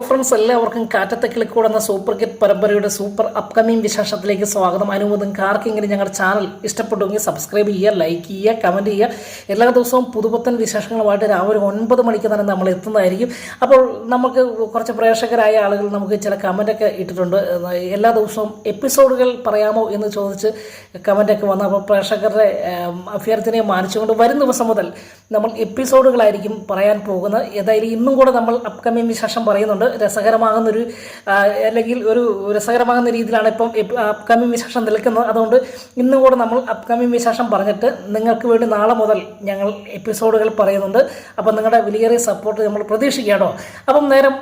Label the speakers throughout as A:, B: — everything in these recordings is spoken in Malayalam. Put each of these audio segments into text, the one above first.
A: ഫ്രണ്ട്സ് എല്ലാവർക്കും കാറ്റത്തെ കിളിക്കൂടുന്ന സൂപ്പർ ഹിറ്റ് പരമ്പരയുടെ സൂപ്പർ അപ്കമിങ് വിശേഷത്തിലേക്ക് സ്വാഗതം. അനുമോദം ആർക്കെങ്കിലും ഞങ്ങളുടെ ചാനൽ ഇഷ്ടപ്പെട്ടുവെങ്കിൽ സബ്സ്ക്രൈബ് ചെയ്യുക, ലൈക്ക് ചെയ്യുക, കമൻറ്റ് ചെയ്യുക. എല്ലാ ദിവസവും പുതുപുത്തൻ വിശേഷങ്ങളുമായിട്ട് രാവിലെ 9 മണിക്ക് തന്നെ നമ്മൾ എത്തുന്നതായിരിക്കും. അപ്പോൾ നമുക്ക് കുറച്ച് പ്രേക്ഷകരായ ആളുകൾ നമുക്ക് ചില കമൻറ്റൊക്കെ ഇട്ടിട്ടുണ്ട്. എല്ലാ ദിവസവും എപ്പിസോഡുകൾ പറയാമോ എന്ന് ചോദിച്ച് കമൻറ്റൊക്കെ വന്നു. അപ്പോൾ പ്രേക്ഷകരുടെ അഭ്യർത്ഥനയെ മാനിച്ചുകൊണ്ട് വരും ദിവസം മുതൽ നമ്മൾ എപ്പിസോഡുകളായിരിക്കും പറയാൻ പോകുന്നത്. ഏതായാലും ഇന്നും കൂടെ നമ്മൾ അപ്കമിങ് വിശേഷം പറയുന്നുണ്ട്. രസകരമാകുന്നൊരു അല്ലെങ്കിൽ ഒരു രസകരമാകുന്ന രീതിയിലാണ് ഇപ്പം അപ്കമിങ് വിശേഷം നിൽക്കുന്നത്. അതുകൊണ്ട് ഇന്നും കൂടെ നമ്മൾ അപ്കമിങ് വിശേഷം പറഞ്ഞിട്ട് നിങ്ങൾക്ക് വേണ്ടി നാളെ മുതൽ ഞങ്ങൾ എപ്പിസോഡുകൾ പറയുന്നുണ്ട്. അപ്പം നിങ്ങളുടെ വലിയേറിയ സപ്പോർട്ട് നമ്മൾ പ്രതീക്ഷിക്കാമോ. അപ്പം നേരം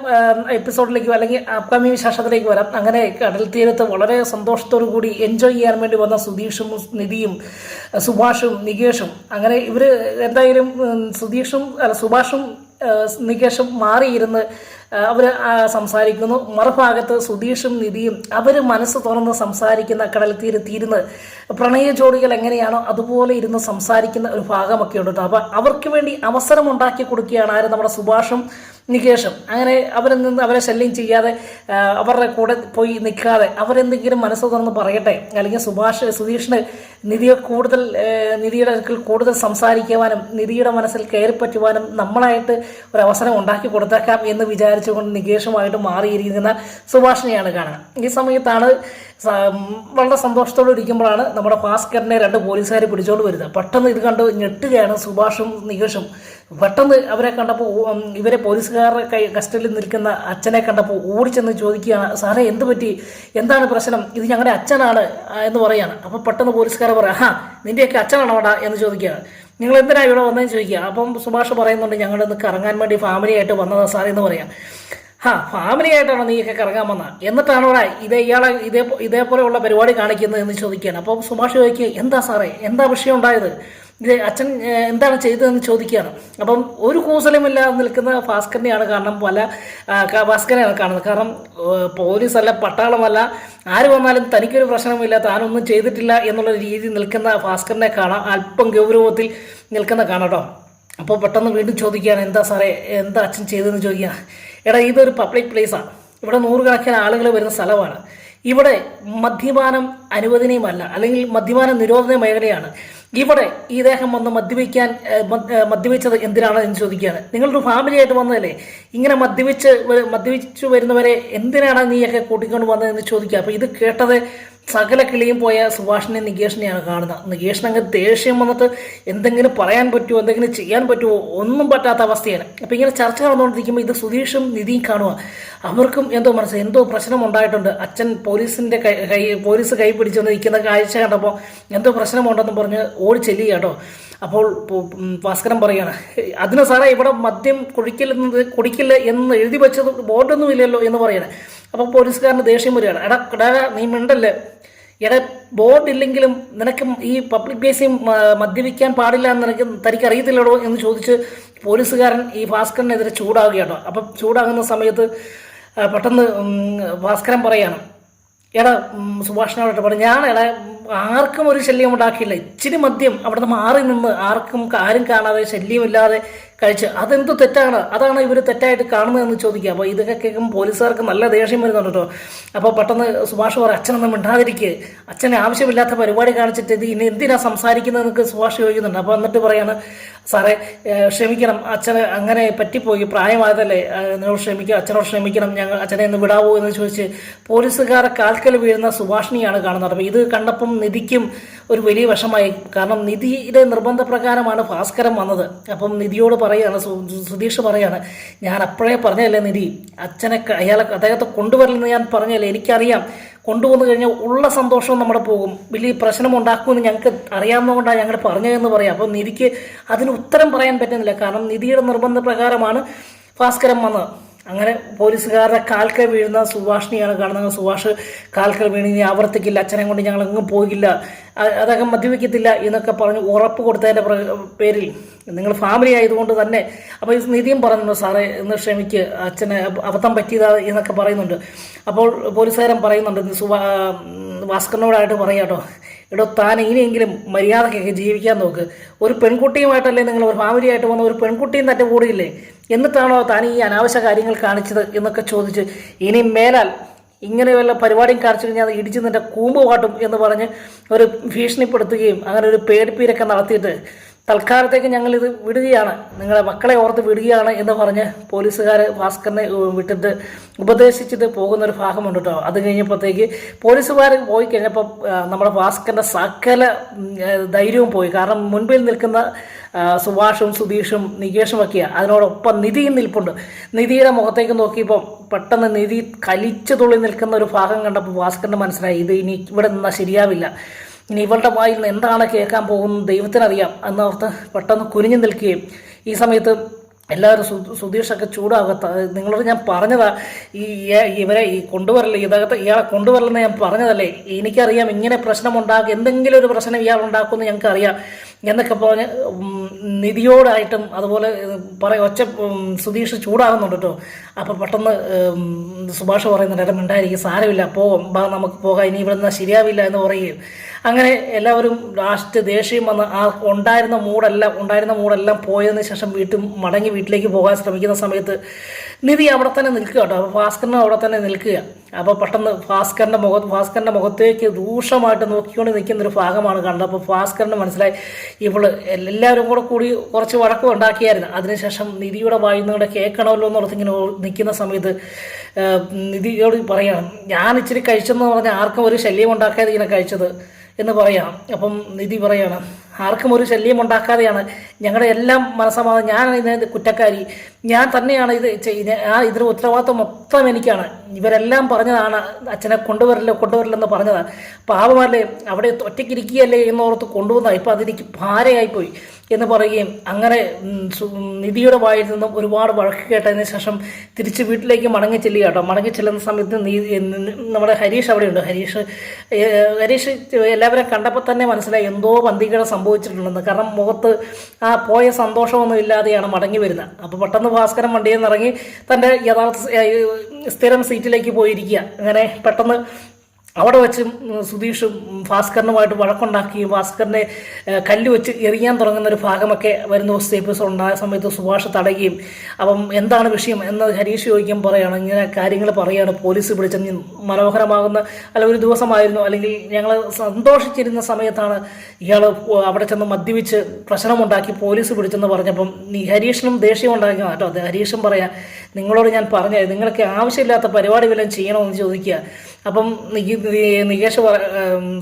A: എപ്പിസോഡിലേക്ക് അല്ലെങ്കിൽ അപ്കമിങ് വിശേഷത്തിലേക്ക് വരാം. അങ്ങനെ കടൽ തീരത്ത് വളരെ സന്തോഷത്തോടു കൂടി എൻജോയ് ചെയ്യാൻ വേണ്ടി വന്ന സുധീഷും നിധിയും സുഭാഷും നികേഷും, അങ്ങനെ ഇവർ എന്തായാലും സുഭാഷും നികേഷും മാറിയിരുന്ന് അവർ സംസാരിക്കുന്നു. മറുഭാഗത്ത് സുധീഷും നിധിയും അവർ മനസ്സ് തുറന്ന് സംസാരിക്കുന്ന കടൽത്തീരത്തിരുന്ന് പ്രണയ ജോഡികൾ എങ്ങനെയാണോ അതുപോലെ ഇരുന്ന് സംസാരിക്കുന്ന ഒരു ഭാഗമൊക്കെ ഉണ്ട്. അപ്പോൾ അവർക്ക് വേണ്ടി അവസരം ഉണ്ടാക്കി കൊടുക്കുകയാണ് ആര്, നമ്മുടെ സുഭാഷും നികേഷും. അങ്ങനെ അവരെ ശല്യം ചെയ്യാതെ അവരുടെ കൂടെ പോയി നിൽക്കാതെ അവരെന്തെങ്കിലും മനസ്സ് തുറന്ന് പറയട്ടെ, അല്ലെങ്കിൽ സുധീഷിന് നിധിയുടെ അടുക്കൽ കൂടുതൽ സംസാരിക്കുവാനും നിധിയുടെ മനസ്സിൽ കയറിപ്പറ്റുവാനും നമ്മളായിട്ട് ഒരു അവസരം ഉണ്ടാക്കി കൊടുത്തേക്കാം എന്ന് വിചാരിച്ചുകൊണ്ട് നികേഷുമായിട്ട് മാറിയിരിക്കുന്ന സുഭാഷിനെയാണ് കാണുന്നത്. ഈ സമയത്താണ് വളരെ സന്തോഷത്തോടെ ഇരിക്കുമ്പോഴാണ് നമ്മുടെ ഭാസ്കരനെ 2 പോലീസുകാർ പിടിച്ചോണ്ട് വരുന്നത്. പെട്ടെന്ന് ഇത് കണ്ട് ഞെട്ടുകയാണ് സുഭാഷും നികേഷും. പെട്ടെന്ന് അവരെ കണ്ടപ്പോൾ ഇവരെ പോലീസുകാരുടെ കസ്റ്റഡിയിൽ നിൽക്കുന്ന അച്ഛനെ കണ്ടപ്പോൾ ഓടിച്ചെന്ന് ചോദിക്കുകയാണ്, സാറേ എന്ത് പറ്റി, എന്താണ് പ്രശ്നം, ഇത് ഞങ്ങളുടെ അച്ഛനാണ് എന്ന് പറയാണ്. അപ്പോൾ പെട്ടെന്ന് പോലീസുകാരെ പറയാം, നിൻ്റെയൊക്കെ അച്ഛനാണോ അവിടെ എന്ന് ചോദിക്കുകയാണ്. നിങ്ങൾ എന്തിനാണ് ഇവിടെ വന്നതെന്ന് ചോദിക്കുക. അപ്പം സുഭാഷ് പറയുന്നുണ്ട്, ഞങ്ങളിന്ന് കറങ്ങാൻ വേണ്ടി ഫാമിലിയായിട്ട് വന്നതാ സാറേ എന്ന് പറയാം. ഫാമിലി ആയിട്ടാണോ നീയൊക്കെ കറങ്ങാൻ വന്ന, എന്നിട്ടാണോ ഇയാളെ ഇതേപോലെയുള്ള പരിപാടി കാണിക്കുന്നത് എന്ന് ചോദിക്കുകയാണ്. അപ്പം സുഭാഷ് ചോദിക്കുക, എന്താ സാറേ, എന്താ വിഷയം ഉണ്ടായത്, ഇത് അച്ഛൻ എന്താണ് ചെയ്തതെന്ന് ചോദിക്കുകയാണ്. അപ്പം ഒരു കൂസലുമില്ലാതെ നിൽക്കുന്ന ഭാസ്കരനെയാണ് കാണുന്നത്. കാരണം പോലീസല്ല, പട്ടാളമല്ല, ആര് വന്നാലും തനിക്കൊരു പ്രശ്നമില്ല, താനൊന്നും ചെയ്തിട്ടില്ല എന്നുള്ള രീതിയിൽ നിൽക്കുന്ന ഭാസ്കരനെ കാണാം. അല്പം ഗൗരവത്തിൽ നിൽക്കുന്ന കാണാം കേട്ടോ. അപ്പോൾ പെട്ടെന്ന് വീണ്ടും ചോദിക്കുകയാണ്, എന്താ സാറേ, എന്താ അച്ഛൻ ചെയ്തതെന്ന് ചോദിക്കുക. എടാ, ഇതൊരു പബ്ലിക് പ്ലേസാണ്, ഇവിടെ 100 കണക്കിന് ആളുകൾ വരുന്ന സ്ഥലമാണ്, ഇവിടെ മദ്യപാനം അനുവദനീയമല്ല, അല്ലെങ്കിൽ മദ്യപാന നിരോധന മേഖലയാണ്. ഇവിടെ ഇദ്ദേഹം വന്ന് മദ്യപിച്ചത് എന്തിനാണ് എന്ന് ചോദിക്കുകയാണ്. നിങ്ങളൊരു ഫാമിലിയായിട്ട് വന്നതല്ലേ, ഇങ്ങനെ മദ്യപിച്ചു വരുന്നവരെ എന്തിനാണ് നീയൊക്കെ കൂട്ടിക്കൊണ്ട് വന്നതെന്ന് ചോദിക്കുക. അപ്പോൾ ഇത് കേട്ടത് സകല കിളിയും പോയ സുഭാഷിനെ നികേഷിനെയാണ് കാണുന്നത്. നികേഷിന് അങ്ങ് ദേഷ്യം വന്നിട്ട് എന്തെങ്കിലും പറയാൻ പറ്റുമോ, എന്തെങ്കിലും ചെയ്യാൻ പറ്റുമോ, ഒന്നും പറ്റാത്ത അവസ്ഥയാണ്. അപ്പോൾ ഇങ്ങനെ ചർച്ച നടന്നുകൊണ്ടിരിക്കുമ്പോൾ ഇത് സുധീഷും നിധിയും കാണുക. അവർക്കും എന്തോ പ്രശ്നം ഉണ്ടായിട്ടുണ്ട്. അച്ഛൻ പോലീസ് കൈ പിടിച്ചുകൊണ്ട് നിൽക്കുന്ന കാഴ്ച കണ്ടപ്പോൾ എന്തോ പ്രശ്നമുണ്ടെന്ന് പറഞ്ഞ് ഓടി ചെല്ലുക കേട്ടോ. അപ്പോൾ ഭാസ്കരൻ പറയാണ്, അതിന് സാറേ ഇവിടെ മദ്യം കുടിക്കില്ല എന്ന് എഴുതി വെച്ചത് ബോർഡൊന്നും ഇല്ലല്ലോ എന്ന് പറയണേ. അപ്പോൾ പോലീസുകാരന് ദേഷ്യം വരികയാണ്. എടാ നീ മിണ്ടല്ലേ, ബോർഡ് ഇല്ലെങ്കിലും നിനക്ക് ഈ പബ്ലിക് പ്ലേസിൽ മദ്യപിക്കാൻ പാടില്ല എന്ന് തനിക്ക് അറിയത്തില്ലടോ എന്ന് ചോദിച്ച് പോലീസുകാരൻ ഈ ഭാസ്കരനെതിരെ ചൂടാവുകയാട്ടോ. അപ്പം ചൂടാകുന്ന സമയത്ത് പെട്ടെന്ന് ഭാസ്കരൻ പറയാണ്, സുഭാഷിനോട് പറഞ്ഞു, ആർക്കും ഒരു ശല്യം ഉണ്ടാക്കിയില്ല, ഇച്ചിരി മദ്യം അവിടുന്ന് മാറി നിന്ന് ആരും കാണാതെ ശല്യമില്ലാതെ കഴിച്ച്, അതെന്ത് തെറ്റാണ്, അതാണ് ഇവർ തെറ്റായിട്ട് കാണുന്നതെന്ന് ചോദിക്കുക. അപ്പോൾ ഇതൊക്കെ കേൾക്കുമ്പോൾ പോലീസുകാർക്ക് നല്ല ദേഷ്യം വരുന്നുണ്ട് കേട്ടോ. അപ്പോൾ പെട്ടെന്ന് സുഭാഷ് പറയും, അച്ഛനൊന്നും മിണ്ടാതിരിക്കുക, അച്ഛനെ ആവശ്യമില്ലാത്ത പരിപാടി കാണിച്ചിട്ട് ഇത് ഇനി എന്തിനാണ് സംസാരിക്കുന്നതെന്നൊക്കെ സുഭാഷ് ചോദിക്കുന്നുണ്ട്. അപ്പോൾ എന്നിട്ട് പറയാണ്, സാറേ ക്ഷമിക്കണം, അച്ഛന് അങ്ങനെ പറ്റിപ്പോയി, പ്രായമായതല്ലേ, നിങ്ങൾ ക്ഷമിക്കുക, അച്ഛനോട് ക്ഷമിക്കണം, ഞങ്ങൾ അച്ഛനെ ഒന്ന് വിടാവോ എന്ന് ചോദിച്ച് പോലീസുകാരെ കാൽക്കൽ വീഴുന്ന സുഭാഷിനെയാണ് കാണുന്നത്. അപ്പോൾ ഇത് കണ്ടപ്പം നിധിക്കും ഒരു വലിയ വിഷമായി. കാരണം നിധിയുടെ നിർബന്ധപ്രകാരമാണ് ഭാസ്കരൻ വന്നത്. അപ്പം നിധിയോട് പറയാണ്, സുധീഷ് പറയാണ്, ഞാൻ അപ്പോഴേ പറഞ്ഞതല്ലേ നിധി, അദ്ദേഹത്തെ കൊണ്ടുവരില്ലെന്ന് ഞാൻ പറഞ്ഞല്ലേ, എനിക്കറിയാം, കൊണ്ടുവന്നു കഴിഞ്ഞാൽ ഉള്ള സന്തോഷവും നമ്മുടെ പോകും, വലിയ പ്രശ്നം ഉണ്ടാക്കുമെന്ന് ഞങ്ങൾക്ക് അറിയാവുന്നതുകൊണ്ടാണ് ഞങ്ങൾ പറഞ്ഞതെന്ന് പറയാം. അപ്പം നിധിക്ക് അതിന് ഉത്തരം പറയാൻ പറ്റുന്നില്ല. കാരണം നിധിയുടെ നിർബന്ധപ്രകാരമാണ് ഭാസ്കരൻ വന്നത്. അങ്ങനെ പോലീസുകാരുടെ കാൽക്കൽ വീഴുന്ന സുഭാഷിനെയാണ് കാണുന്നത്. സുഭാഷ് കാൽക്കൽ വീണ് ഇനി ആവർത്തിക്കില്ല, അച്ഛനെ കൊണ്ട് ഞങ്ങൾ എങ്ങും പോകില്ല, അദ്ദേഹം മദ്യപിക്കത്തില്ല എന്നൊക്കെ പറഞ്ഞ് ഉറപ്പ് കൊടുത്തതിൻ്റെ പേരിൽ നിങ്ങൾ ഫാമിലി ആയതുകൊണ്ട് തന്നെ. അപ്പോൾ ഈ നിധിയും പറയുന്നുണ്ട്, സാറേ എന്ന് ക്ഷമിക്ക്, അച്ഛന് അബദ്ധം പറ്റിയതാ എന്നൊക്കെ പറയുന്നുണ്ട്. അപ്പോൾ പോലീസുകാരൻ പറയുന്നുണ്ട്, ഭാസ്കരനോടായിട്ട് പറയാട്ടോ, എടോ താൻ ഇനിയെങ്കിലും മര്യാദക്കൊക്കെ ജീവിക്കാൻ നോക്ക്. ഒരു പെൺകുട്ടിയുമായിട്ടല്ലേ നിങ്ങൾ ഒരു ഫാമിലിയായിട്ട് വന്ന ഒരു പെൺകുട്ടിയും തൻ്റെ കൂടിയില്ലേ, എന്നിട്ടാണോ താൻ ഈ അനാവശ്യ കാര്യങ്ങൾ കാണിച്ചത് എന്നൊക്കെ ചോദിച്ച് ഇനി മേലാൽ ഇങ്ങനെ വല്ല പരിപാടിയും കാണിച്ചു കഴിഞ്ഞാൽ ഇടിച്ച് നിന്റെ കൂമ്പ് പാട്ടും എന്ന് പറഞ്ഞ് ഒരു ഭീഷണിപ്പെടുത്തുകയും അങ്ങനെ ഒരു പേടിപ്പീരൊക്കെ നടത്തിയിട്ട് തൽക്കാലത്തേക്ക് ഞങ്ങളിത് വിടുകയാണ്, നിങ്ങളെ മക്കളെ ഓർത്ത് വിടുകയാണ് എന്ന് പറഞ്ഞ് പോലീസുകാർ ഭാസ്കറിനെ വിട്ടിട്ട് ഉപദേശിച്ചിട്ട് പോകുന്നൊരു ഭാഗമുണ്ട് കേട്ടോ. അത് കഴിഞ്ഞപ്പോഴത്തേക്ക് പോലീസുകാർ പോയി കഴിഞ്ഞപ്പോൾ നമ്മുടെ ഭാസ്കറിൻ്റെ സകല ധൈര്യവും പോയി. കാരണം മുൻപിൽ നിൽക്കുന്ന സുഭാഷും സുധീഷും നികേഷും ഒക്കെയാണ്, അതിനോടൊപ്പം നിധിയും നിൽപ്പുണ്ട്. നിധിയുടെ മുഖത്തേക്ക് നോക്കിയപ്പോൾ പെട്ടെന്ന് നിധി കലിച്ചു തുള്ളി നിൽക്കുന്ന ഒരു ഭാഗം കണ്ടപ്പോൾ ഭാസ്കറിന് മനസ്സിലായി ഇത് ഇനി ഇവിടെ നിന്നാൽ ശരിയാവില്ല, ഇനി ഇവളുടെ വായിൽ നിന്ന് എന്താണ് കേൾക്കാൻ പോകുന്നത് ദൈവത്തിനറിയാം എന്നോർത്ത് പെട്ടെന്ന് കുനിഞ്ഞു നിൽക്കുകയും ഈ സമയത്ത് എല്ലാവരും സുധീഷൊക്കെ ചൂടാകത്ത നിങ്ങളോട് ഞാൻ പറഞ്ഞതാ ഇവരെ കൊണ്ടുവരല്ലേ, ഇയാളെ കൊണ്ടുവരലെന്ന് ഞാൻ പറഞ്ഞതല്ലേ, എനിക്കറിയാം ഇങ്ങനെ പ്രശ്നമുണ്ടാകും, എന്തെങ്കിലും ഒരു പ്രശ്നം ഇയാൾ ഉണ്ടാക്കുമെന്ന് ഞങ്ങൾക്കറിയാം എന്നൊക്കെ പറഞ്ഞ് നിധിയോടായിട്ടും അതുപോലെ സുധീഷ് ചൂടാകുന്നുണ്ട് കേട്ടോ. അപ്പോൾ പെട്ടെന്ന് സുഭാഷ് പറയുന്നുണ്ട് ഇടം ഉണ്ടായിരിക്കും, സാരമില്ല നമുക്ക് പോകാം, ഇനി ഇവിടെ നിന്നാൽ ശരിയാവില്ല എന്ന് പറയുകയും അങ്ങനെ എല്ലാവരും ലാസ്റ്റ് ദേഷ്യം വന്ന് ആ ഉണ്ടായിരുന്ന മൂടെല്ലാം പോയതിന് ശേഷം മടങ്ങി വീട്ടിലേക്ക് പോകാൻ ശ്രമിക്കുന്ന സമയത്ത് നിധി അവിടെ തന്നെ നിൽക്കുക കേട്ടോ. അപ്പോൾ ഭാസ്കരനും അവിടെ തന്നെ നിൽക്കുക. അപ്പോൾ പെട്ടെന്ന് ഭാസ്കരൻ്റെ മുഖത്തേക്ക് രൂക്ഷമായിട്ട് നോക്കിക്കൊണ്ട് നിൽക്കുന്നൊരു ഭാഗമാണ് കണ്ടത്. അപ്പോൾ ഭാസ്കരന് മനസ്സിലായി ഇവള് എല്ലാവരും കൂടി കുറച്ച് വഴക്കം ഉണ്ടാക്കിയായിരുന്നു. അതിനുശേഷം നിധിയുടെ വായിൽ നിങ്ങളുടെ കേൾക്കണമല്ലോ എന്നുള്ളത് ഇങ്ങനെ നിൽക്കുന്ന സമയത്ത് നിധിയോട് പറയണം, ഞാൻ ഇച്ചിരി കഴിച്ചെന്ന് പറഞ്ഞാൽ ആർക്കും ഒരു ശല്യം ഉണ്ടാക്കാതെ ഇങ്ങനെ കഴിച്ചത് എന്ന് പറയാം. അപ്പം നിധി പറയാണ് ആർക്കും ഒരു ശല്യം ഉണ്ടാക്കാതെയാണ് ഞങ്ങളുടെ എല്ലാം മനസ്സമാധാനം, ഞാൻ ഇതിന് കുറ്റക്കാരി, ഞാൻ തന്നെയാണ് ഇത് ഇതിന് ഉത്തരവാദിത്വം മൊത്തം എനിക്കാണ്, ഇവരെല്ലാം പറഞ്ഞതാണ് അച്ഛനെ കൊണ്ടുവരില്ലെന്ന് പറഞ്ഞതാണ്, പാപമല്ലേ അവിടെ ഒറ്റയ്ക്കിരിക്കുകയല്ലേ എന്നോർത്ത് കൊണ്ടുവന്നതാണ്, ഇപ്പം അതെനിക്ക് ഭാരയായിപ്പോയി എന്ന് പറയുകയും അങ്ങനെ നിധിയുടെ വായിൽ നിന്നും ഒരുപാട് വഴക്ക് കേട്ടതിന് ശേഷം തിരിച്ച് വീട്ടിലേക്ക് മടങ്ങി ചെല്ലുക കേട്ടോ. മടങ്ങി ചെല്ലുന്ന സമയത്ത് നമ്മുടെ ഹരീഷ് അവിടെയുണ്ട്. ഹരീഷ് എല്ലാവരും കണ്ടപ്പോൾ തന്നെ മനസ്സിലായി എന്തോ പന്തികേട് സംഭവിച്ചിട്ടുണ്ടെന്ന്. കാരണം മുഖത്ത് ആ പോയ സന്തോഷമൊന്നും ഇല്ലാതെയാണ് മടങ്ങി വരുന്നത്. അപ്പോൾ പെട്ടെന്ന് ഭാസ്കരൻ വണ്ടിയിൽ നിന്ന് ഇറങ്ങി തൻ്റെ സ്ഥിരം സീറ്റിലേക്ക് പോയിരിക്കുക. അങ്ങനെ പെട്ടെന്ന് അവിടെ വെച്ച് സുധീഷും ഭാസ്കരനുമായിട്ട് വഴക്കുണ്ടാക്കുകയും ഭാസ്കരനെ കല്ല് വെച്ച് എറിയാൻ തുടങ്ങുന്ന ഒരു ഭാഗമൊക്കെ വരുന്ന ദിവസത്തെ എപ്പിസോഡ് ഉണ്ടായ സമയത്ത് സുഭാഷ് തടയുകയും അപ്പം എന്താണ് വിഷയം എന്ന് ഹരീഷ് ചോദിക്കാൻ പറയുകയാണ്, ഇങ്ങനെ കാര്യങ്ങൾ പറയുകയാണ്, പോലീസ് പിടിച്ച മനോഹരമാകുന്ന ഒരു ദിവസമായിരുന്നു, അല്ലെങ്കിൽ ഞങ്ങൾ സന്തോഷിച്ചിരുന്ന സമയത്താണ് ഇയാൾ അവിടെ ചെന്ന് മദ്യപിച്ച് പ്രശ്നമുണ്ടാക്കി പോലീസ് പിടിച്ചെന്ന് പറഞ്ഞപ്പം ഹരീഷിനും ദേഷ്യം ഉണ്ടാക്കി കേട്ടോ. ഹരീഷും പറയാം നിങ്ങളോട് ഞാൻ പറഞ്ഞത് നിങ്ങൾക്ക് ആവശ്യമില്ലാത്ത പരിപാടി വല്ലതും ചെയ്യണമെന്ന് ചോദിക്കുക. അപ്പം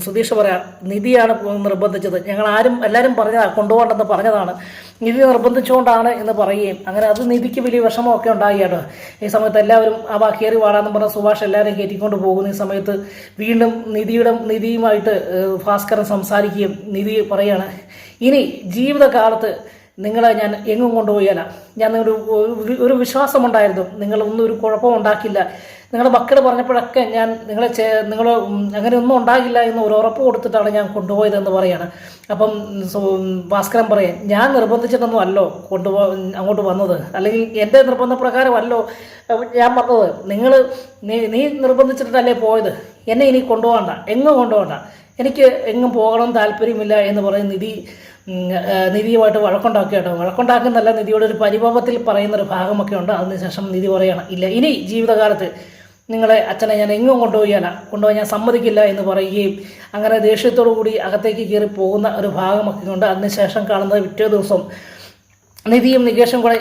A: സുധീഷ് പറയാം നിധിയാണ് നിർബന്ധിച്ചത്, എല്ലാവരും കൊണ്ടുപോകണ്ടെന്ന് പറഞ്ഞതാണ്, നിധി നിർബന്ധിച്ചുകൊണ്ടാണ് എന്ന് പറയുകയും അങ്ങനെ അത് നിധിക്ക് വലിയ വിഷമമൊക്കെ ഉണ്ടായി കേട്ടോ. ഈ സമയത്ത് എല്ലാവരും കയറി വാടാന്ന് പറഞ്ഞ സുഭാഷ് എല്ലാവരും കയറ്റിക്കൊണ്ട് പോകുന്ന ഈ സമയത്ത് വീണ്ടും നിധിയുമായിട്ട് ഭാസ്കരൻ സംസാരിക്കുകയും നിധി പറയാണ് ഇനി ജീവിതകാലത്ത് നിങ്ങളെ ഞാൻ എങ്ങും കൊണ്ടുപോയാല, ഞാൻ ഒരു വിശ്വാസമുണ്ടായിരുന്നു, നിങ്ങളൊന്നും ഒരു കുഴപ്പവും ഉണ്ടാക്കില്ല, നിങ്ങളുടെ മക്കൾ പറഞ്ഞപ്പോഴൊക്കെ ഞാൻ നിങ്ങൾ അങ്ങനെ ഒന്നും ഉണ്ടാകില്ല എന്ന് ഒരു ഉറപ്പ് കൊടുത്തിട്ടാണ് ഞാൻ കൊണ്ടുപോയതെന്ന് പറയാണ്. അപ്പം ഭാസ്കരൻ പറയാം ഞാൻ നിർബന്ധിച്ചിട്ടൊന്നും അല്ലോ അങ്ങോട്ട് വന്നത്, അല്ലെങ്കിൽ എൻ്റെ നിർബന്ധപ്രകാരമല്ലോ ഞാൻ വന്നത്, നീ നിർബന്ധിച്ചിട്ടല്ലേ പോയത്, എന്നെ ഇനി എങ്ങും കൊണ്ടുപോകണ്ട, എനിക്ക് എങ്ങും പോകണം താല്പര്യമില്ല എന്ന് പറയും നിധിയുമായിട്ട് വഴക്കുണ്ടാക്കുക കേട്ടോ. വഴക്കുണ്ടാക്കുന്നല്ല, നിധിയോട് ഒരു പരിഭവത്തിൽ പറയുന്നൊരു ഭാഗമൊക്കെ ഉണ്ട്. അതിനുശേഷം നിധി പറയാണ് ഇല്ല ഇനി ജീവിതകാലത്ത് നിങ്ങളെ അച്ഛനെ ഞാൻ എങ്ങും കൊണ്ടുപോയി ഞാൻ സമ്മതിക്കില്ല എന്ന് പറയുകയും അങ്ങനെ ദേഷ്യത്തോടു കൂടി അകത്തേക്ക് കയറി പോകുന്ന ഒരു ഭാഗമൊക്കെ ഉണ്ട്. അതിനുശേഷം കാണുന്നത് പിറ്റേ ദിവസം നിധിയും നികേഷും കൂടെ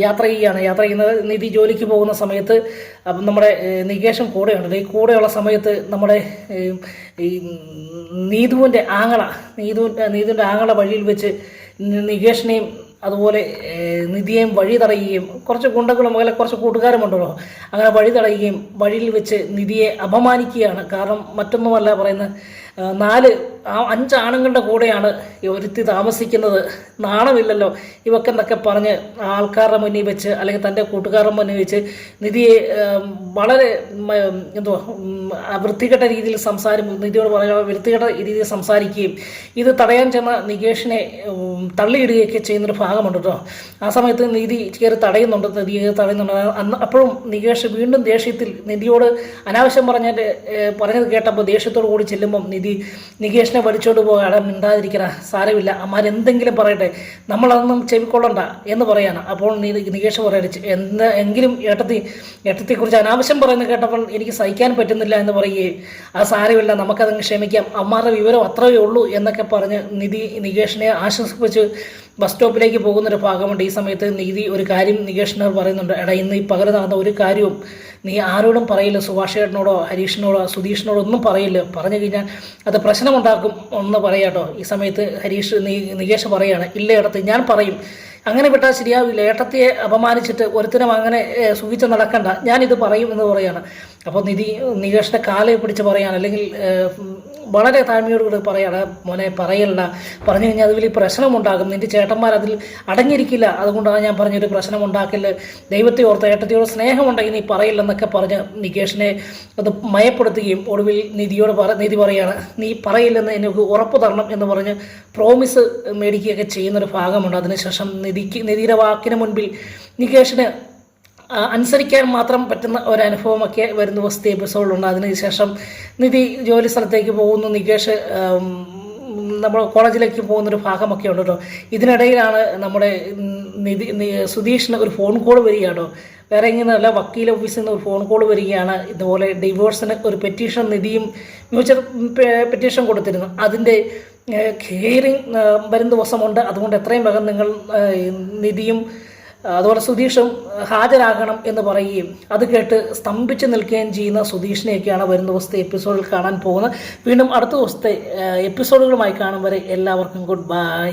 A: യാത്ര ചെയ്യുന്നത്. നിധി ജോലിക്ക് പോകുന്ന സമയത്ത് നമ്മുടെ നികേഷും കൂടെയുണ്ട്. ഈ കൂടെയുള്ള സമയത്ത് നമ്മുടെ ഈ നീതുവിൻ്റെ ആങ്ങള വഴിയിൽ വെച്ച് നികേഷിനെയും അതുപോലെ നിധിയെയും വഴി തടയുകയും കുറച്ച് ഗുണ്ടകളും അതുപോലെ കുറച്ച് കൂട്ടുകാരുമുണ്ടല്ലോ, അങ്ങനെ വഴി തടയുകയും വഴിയിൽ വെച്ച് നിധിയെ അപമാനിക്കുകയാണ്. കാരണം മറ്റൊന്നുമല്ല പറയുന്നത് 5 ആണുങ്ങളുടെ കൂടെയാണ് ഒരുത്തി താമസിക്കുന്നത്, നാണമില്ലല്ലോ ഇവക്കെന്നൊക്കെ പറഞ്ഞ് ആൾക്കാരുടെ മുന്നിൽ വെച്ച് അല്ലെങ്കിൽ തൻ്റെ കൂട്ടുകാരുടെ മുന്നിൽ വെച്ച് നിധിയെ വളരെ വൃത്തികെട്ട രീതിയിൽ നിധിയോട് പറയുന്ന വൃത്തികെട്ട രീതിയിൽ സംസാരിക്കുകയും ഇത് തടയാൻ ചെന്ന നികേഷിനെ തള്ളിയിടുകയൊക്കെ ചെയ്യുന്നൊരു ഭാഗമുണ്ട് കേട്ടോ. ആ സമയത്ത് നിധി കയറി തടയുന്നുണ്ട്. അപ്പോഴും നികേഷ് വീണ്ടും ദേഷ്യത്തിൽ നിധിയോട് അനാവശ്യം പറഞ്ഞത് കേട്ടപ്പോൾ ദേഷ്യത്തോടു കൂടി ചെല്ലുമ്പം നികേഷിനെ നികേഷിനെ വലിച്ചോണ്ട് പോകാതെ മിണ്ടാതിരിക്കണ സാരമില്ല, അമ്മാരെന്തെങ്കിലും പറയട്ടെ, നമ്മളതൊന്നും ചെവിക്കൊള്ളണ്ട എന്ന് പറയാണ്. അപ്പോൾ നികേഷ് പറയടിച്ച് എങ്കിലും ഏട്ടത്തെക്കുറിച്ച് അനാവശ്യം പറയുന്നത് കേട്ടപ്പോൾ എനിക്ക് സഹിക്കാൻ പറ്റുന്നില്ല എന്ന് പറയുകയും അത് സാരമില്ല, നമുക്കതങ്ങ് ക്ഷമിക്കാം, അമ്മാരുടെ വിവരം അത്രയേ ഉള്ളൂ എന്നൊക്കെ പറഞ്ഞ് നികേഷിനെ ആശ്വസിപ്പിച്ച് ബസ് സ്റ്റോപ്പിലേക്ക് പോകുന്നൊരു ഭാഗമുണ്ട്. ഈ സമയത്ത് നിധി ഒരു കാര്യം നികേഷിനോട് പറയുന്നുണ്ട്, എടാ ഇന്ന് ഈ പകൽ നടന്ന ഒരു കാര്യവും നീ ആരോടും പറയില്ല, സുഭാഷേട്ടനോടോ ഹരീഷിനോടോ സുധീഷിനോടോ ഒന്നും പറയില്ല, പറഞ്ഞു കഴിഞ്ഞാൽ അത് പ്രശ്നമുണ്ടാക്കും ഒന്ന് പറയാട്ടോ. ഈ സമയത്ത് നികേഷ് പറയാണ്, ഇല്ല ഏട്ടത്തി ഞാൻ പറയും, അങ്ങനെ വിട്ടാൽ ശരിയാവില്ല, ഏട്ടത്തിയെ അപമാനിച്ചിട്ട് ഒരുത്തരം അങ്ങനെ സുഖിച്ച് നടക്കണ്ട, ഞാനിത് പറയും എന്ന് പറയാണ്. അപ്പോൾ നികേഷിൻ്റെ കാലെ പിടിച്ച് പറയാണ്, അല്ലെങ്കിൽ വളരെ താഴ്മയോടുകൂടി പറയാണ്, മോനെ പറയല്ല, പറഞ്ഞു കഴിഞ്ഞാൽ അത് വലിയ പ്രശ്നമുണ്ടാകും, നിൻ്റെ ചേട്ടന്മാർ അതിൽ അടങ്ങിയിരിക്കില്ല, അതുകൊണ്ടാണ് ഞാൻ പറഞ്ഞൊരു പ്രശ്നമുണ്ടാക്കില്ല, ദൈവത്തെ ഓർത്ത് ഏട്ടത്തിയോട് സ്നേഹമുണ്ടെങ്കിൽ നീ പറയില്ലെന്നൊക്കെ പറഞ്ഞ് നികേഷിനെ അത് മയപ്പെടുത്തുകയും ഒടുവിൽ നിധി പറയാണ്, നീ പറയില്ലെന്ന് എനിക്ക് ഉറപ്പ് തരണം എന്ന് പറഞ്ഞ് പ്രോമിസ് മേടിക്കുകയൊക്കെ ചെയ്യുന്നൊരു ഭാഗമുണ്ട്. അതിനുശേഷം നിധിയുടെ വാക്കിന് മുൻപിൽ നികേഷിന് അനുസരിക്കാൻ മാത്രം പറ്റുന്ന ഒരനുഭവമൊക്കെ വരും ദിവസത്തെ എപ്പിസോഡിലുണ്ട്. അതിനുശേഷം നിധി ജോലി സ്ഥലത്തേക്ക് പോകുന്നു, നികേഷ് നമ്മൾ കോളേജിലേക്ക് പോകുന്നൊരു ഭാഗമൊക്കെ ഉണ്ട് കേട്ടോ. ഇതിനിടയിലാണ് നമ്മുടെ സുധീഷിന് ഒരു ഫോൺ കോൾ വരികയാണോ, വേറെ ഇങ്ങനെയല്ല, വക്കീൽ ഓഫീസിൽ നിന്ന് ഒരു ഫോൺ കോൾ വരികയാണ്, ഇതുപോലെ ഡിവോഴ്സിന് ഒരു പെറ്റീഷൻ നിധിയും മ്യൂച്വൽ പെറ്റീഷൻ കൊടുത്തിരുന്നു, അതിൻ്റെ ഹിയറിംഗ് വരും ദിവസമുണ്ട്, അതുകൊണ്ട് എത്രയും വേഗം നിങ്ങൾ നിധിയും അതുപോലെ സുധീഷും ഹാജരാകണം എന്ന് പറയുകയും അത് കേട്ട് സ്തംഭിച്ച് നിൽക്കുകയും ചെയ്യുന്ന സുധീഷിനെയൊക്കെയാണ് വരും ദിവസത്തെ എപ്പിസോഡിൽ കാണാൻ പോകുന്നത്. വീണ്ടും അടുത്ത ദിവസത്തെ എപ്പിസോഡുകളുമായി കാണും വരെ എല്ലാവർക്കും ഗുഡ് ബൈ.